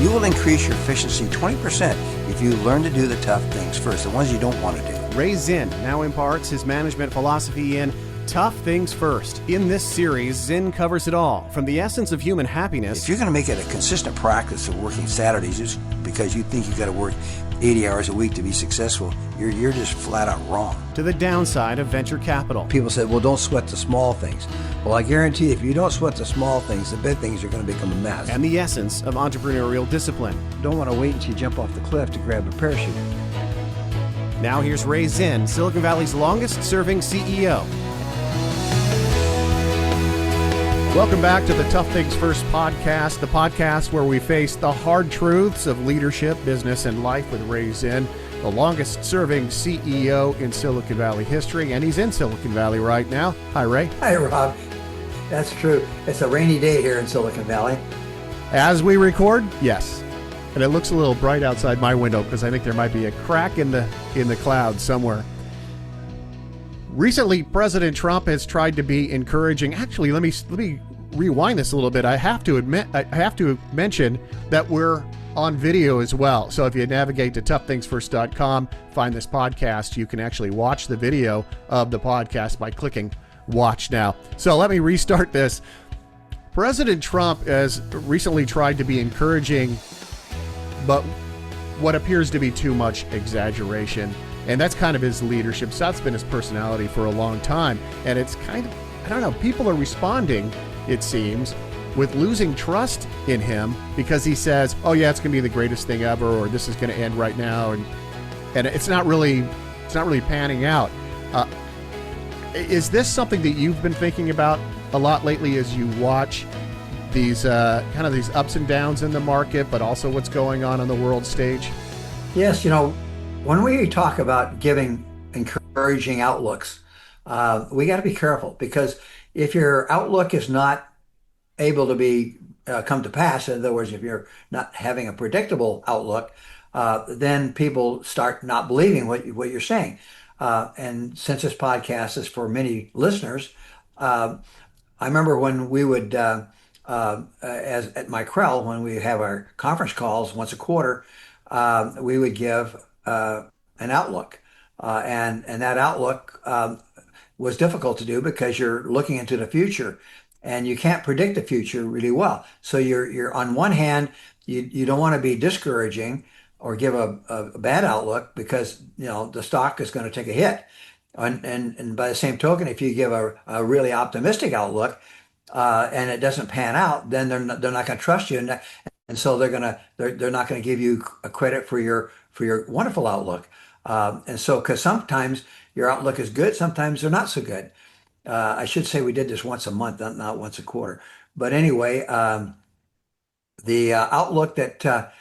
You will increase your efficiency 20% if you learn to do the tough things first, the ones you don't want to do. Ray Zinn now imparts his management philosophy in Tough Things First. In this series, Zinn covers it all, from the essence of human happiness. If you're going to make it a consistent practice of working Saturdays just because you think you've got to work 80 hours a week to be successful, you're just flat out wrong. To the downside of venture capital. People said, well, don't sweat the small things. Well, I guarantee if you don't sweat the small things, the big things are going to become a mess. And the essence of entrepreneurial discipline. Don't want to wait until you jump off the cliff to grab a parachute. Now here's Ray Zinn, Silicon Valley's longest-serving CEO. Welcome back to the Tough Things First podcast, the podcast where we face the hard truths of leadership, business, and life with Ray Zinn, the longest-serving CEO in Silicon Valley history, and he's in Silicon Valley right now. Hi, Ray. Hi, Rob. That's true. It's a rainy day here in Silicon Valley. As we record, yes. And it looks a little bright outside my window because I think there might be a crack in the clouds somewhere. Recently, President Trump has tried to be encouraging. Actually, let me rewind this a little bit. I have to mention that we're on video as well. So if you navigate to toughthingsfirst.com, find this podcast, you can actually watch the video of the podcast by clicking watch now. So let me restart this. President Trump has recently tried to be encouraging, but what appears to be too much exaggeration. And that's kind of his leadership. So that's been his personality for a long time. And it's kind of, I don't know, people are responding, it seems, with losing trust in him because he says, oh yeah, it's going to be the greatest thing ever, or this is going to end right now. And it's not really panning out. Is this something that you've been thinking about a lot lately as you watch these kind of these ups and downs in the market, but also what's going on the world stage? Yes, when we talk about giving encouraging outlooks, we got to be careful, because if your outlook is not able to be come to pass, in other words, if you're not having a predictable outlook, then people start not believing what you're saying. And since this podcast is for many listeners, I remember when we would, as at Micrel, when we have our conference calls once a quarter, we would give an outlook, and that outlook was difficult to do because you're looking into the future, and you can't predict the future really well. So you're on one hand, you don't want to be discouraging or give a bad outlook because the stock is going to take a hit, and by the same token, if you give a really optimistic outlook and it doesn't pan out, then they're not going to trust you, and so they're not going to give you a credit for your wonderful outlook. And so, because sometimes your outlook is good, sometimes they're not so good. I should say we did this once a month, not once a quarter. But anyway, the outlook that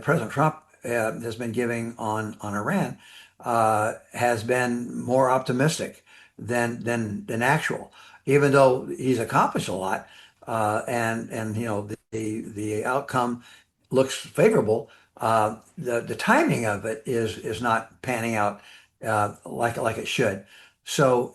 President Trump has been giving on Iran has been more optimistic than actual, even though he's accomplished a lot, and the outcome looks favorable. The timing of it is not panning out like it should. So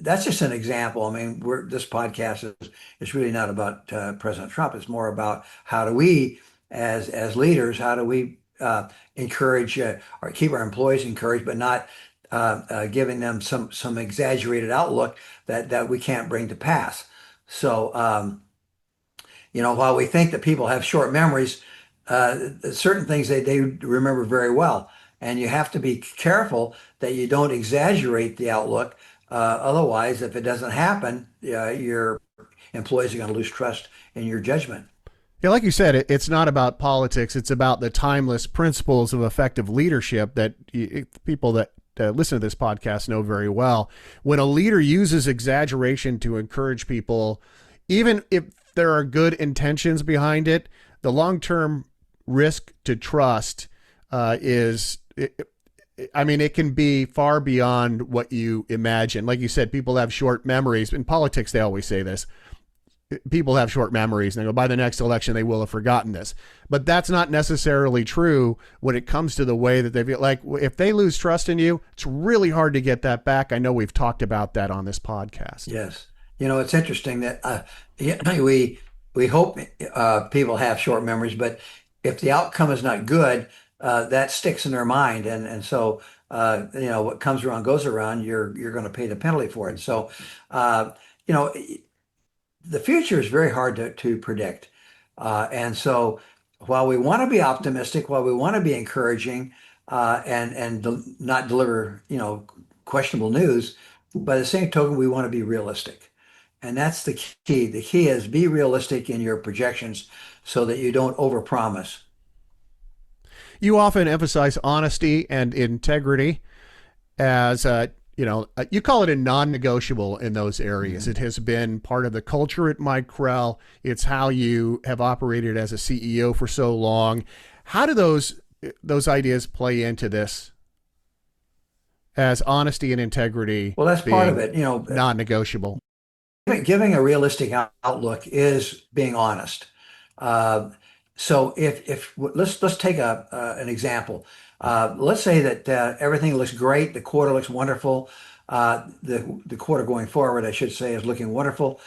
that's just an example. I mean, this podcast is really not about President Trump. It's more about how do we, as leaders, how do we encourage or keep our employees encouraged, but not giving them some exaggerated outlook that we can't bring to pass. So while we think that people have short memories, certain things they remember very well. And you have to be careful that you don't exaggerate the outlook. Otherwise, if it doesn't happen, your employees are going to lose trust in your judgment. Yeah, like you said, it's not about politics. It's about the timeless principles of effective leadership that people that listen to this podcast know very well. When a leader uses exaggeration to encourage people, even if there are good intentions behind it, the long-term risk to trust it can be far beyond what you imagine. Like you said, people have short memories. In politics, they always say this. People have short memories, and they go, by the next election, they will have forgotten this. But that's not necessarily true when it comes to the way that they feel. Like, if they lose trust in you, it's really hard to get that back. I know we've talked about that on this podcast. Yes. It's interesting that we we hope people have short memories, but if the outcome is not good, that sticks in their mind, and so what comes around goes around. You're going to pay the penalty for it. So, uh, you know, the future is very hard to predict, and so while we want to be optimistic, while we want to be encouraging, and not deliver questionable news, by the same token, we want to be realistic. And that's the key. The key is be realistic in your projections so that you don't overpromise. You often emphasize honesty and integrity as you call it a non-negotiable in those areas. Mhm. It has been part of the culture at Micrel. It's how you have operated as a CEO for so long. How do those ideas play into this as honesty and integrity Well, that's part of being it. non-negotiable? Giving a realistic outlook is being honest. Uh, so if let's take an example. Let's say that everything looks great, the quarter looks wonderful. The quarter going forward, I should say, is looking wonderful,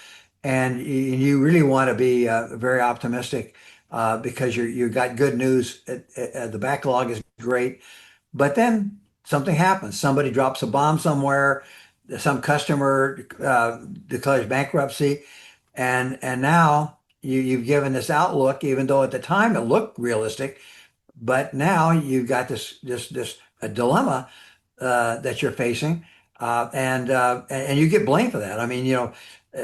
and you really want to be very optimistic because you got good news. The backlog is great, but then something happens. Somebody drops a bomb somewhere. Some customer declares bankruptcy, and now you've given this outlook, even though at the time it looked realistic, but now you've got this a dilemma that you're facing, and you get blamed for that. I mean,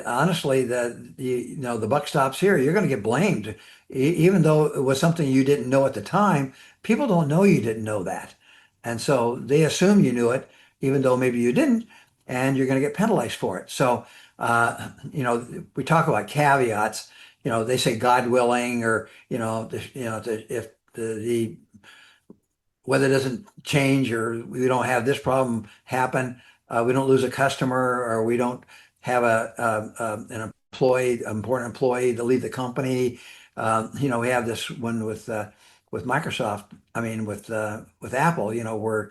honestly, the buck stops here. You're going to get blamed, even though it was something you didn't know at the time. People don't know you didn't know that, and so they assume you knew it, even though maybe you didn't, and you're going to get penalized for it. So, we talk about caveats. They say God willing, or if the weather doesn't change or we don't have this problem happen, we don't lose a customer or we don't have an important employee to leave the company. We have this one with Microsoft. I mean, with Apple. Where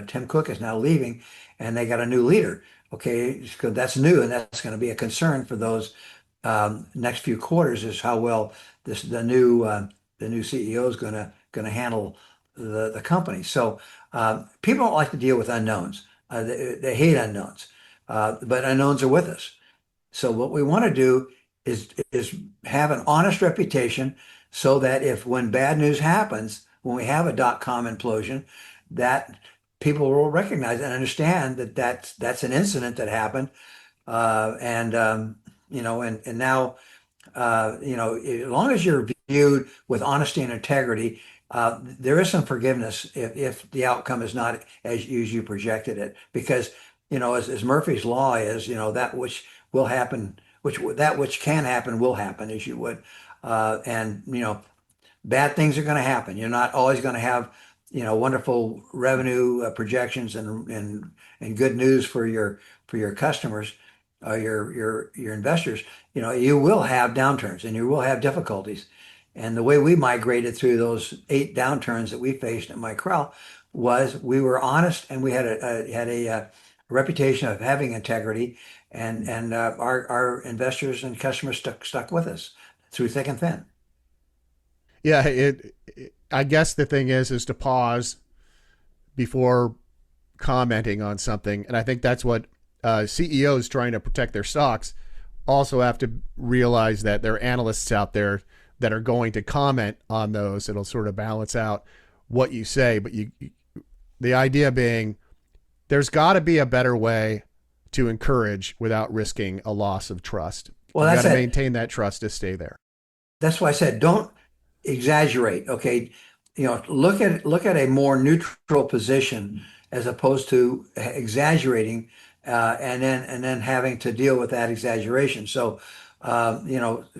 Tim Cook is now leaving, and they got a new leader. Okay, so that's new, and that's going to be a concern for those next few quarters. Is how well this the new CEO is going to handle the company. So people don't like to deal with unknowns. They hate unknowns, but unknowns are with us. So what we want to do is have an honest reputation, so that if when bad news happens, when we have a .com implosion, that people will recognize and understand that that's an incident that happened, and now as long as you're viewed with honesty and integrity, there is some forgiveness if the outcome is not as you projected it. Because, as Murphy's Law is, that which will happen, that which can happen will happen, as you would. And, bad things are going to happen. You're not always going to have, wonderful revenue projections and good news for your customers, your investors. You will have downturns and you will have difficulties. And the way we migrated through those 8 downturns that we faced at Micrel was we were honest, and we had a reputation of having integrity, and our investors and customers stuck with us through thick and thin. Yeah, I guess the thing is to pause before commenting on something, and I think that's what CEOs trying to protect their stocks also have to realize, that there are analysts out there that are going to comment on those. It'll sort of balance out what you say, but the idea being there's got to be a better way to encourage without risking a loss of trust. Well, You got that's to it. maintain that trust to stay there. That's why I said don't exaggerate. Okay, look at a more neutral position as opposed to exaggerating, and then having to deal with that exaggeration. So,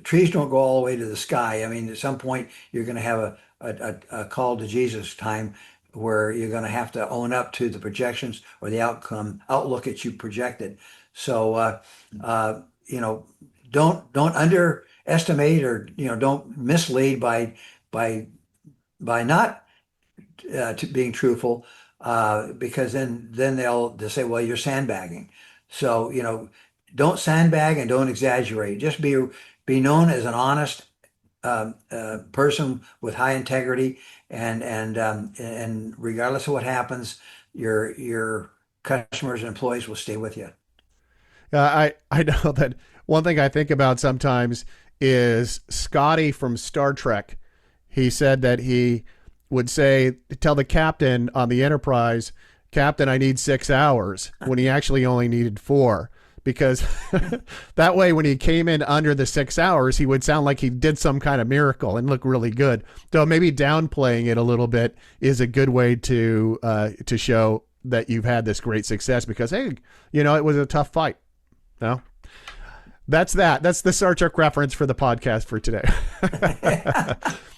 trees don't go all the way to the sky. I mean, at some point you're going to have a call to Jesus time where you're going to have to own up to the projections or the outlook that you projected. So, you know, don't underestimate, or don't mislead by not being truthful, because then they'll say, well, you're sandbagging. So, don't sandbag and don't exaggerate. Just be known as an honest person with high integrity, and regardless of what happens, your customers and employees will stay with you. I know that one thing I think about sometimes is Scotty from Star Trek. He said that he would tell the captain on the Enterprise, "Captain, I need 6 hours," when he actually only needed 4. Because that way, when he came in under the 6 hours, he would sound like he did some kind of miracle and look really good. So maybe downplaying it a little bit is a good way to show that you've had this great success because, hey, it was a tough fight. No, that's that. That's the Star Trek reference for the podcast for today.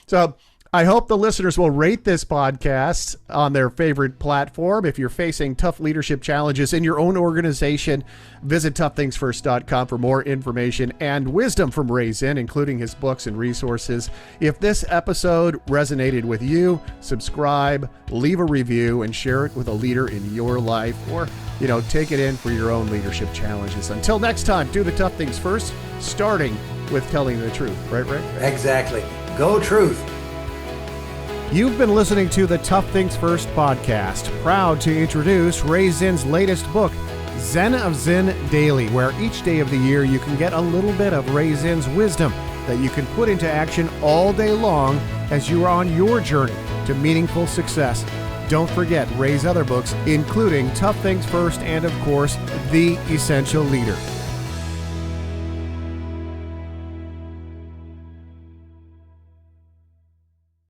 So I hope the listeners will rate this podcast on their favorite platform. If you're facing tough leadership challenges in your own organization, visit toughthingsfirst.com for more information and wisdom from Zinn, including his books and resources. If this episode resonated with you, subscribe, leave a review, and share it with a leader in your life, or, take it in for your own leadership challenges. Until next time, do the tough things first, starting with telling the truth. Right, Ray? Exactly. Go truth. You've been listening to the Tough Things First podcast, proud to introduce Zinn's latest book, Zen of Zinn Daily, where each day of the year you can get a little bit of Zinn's wisdom that you can put into action all day long as you are on your journey to meaningful success. Don't forget Ray's other books, including Tough Things First and, of course, The Essential Leader.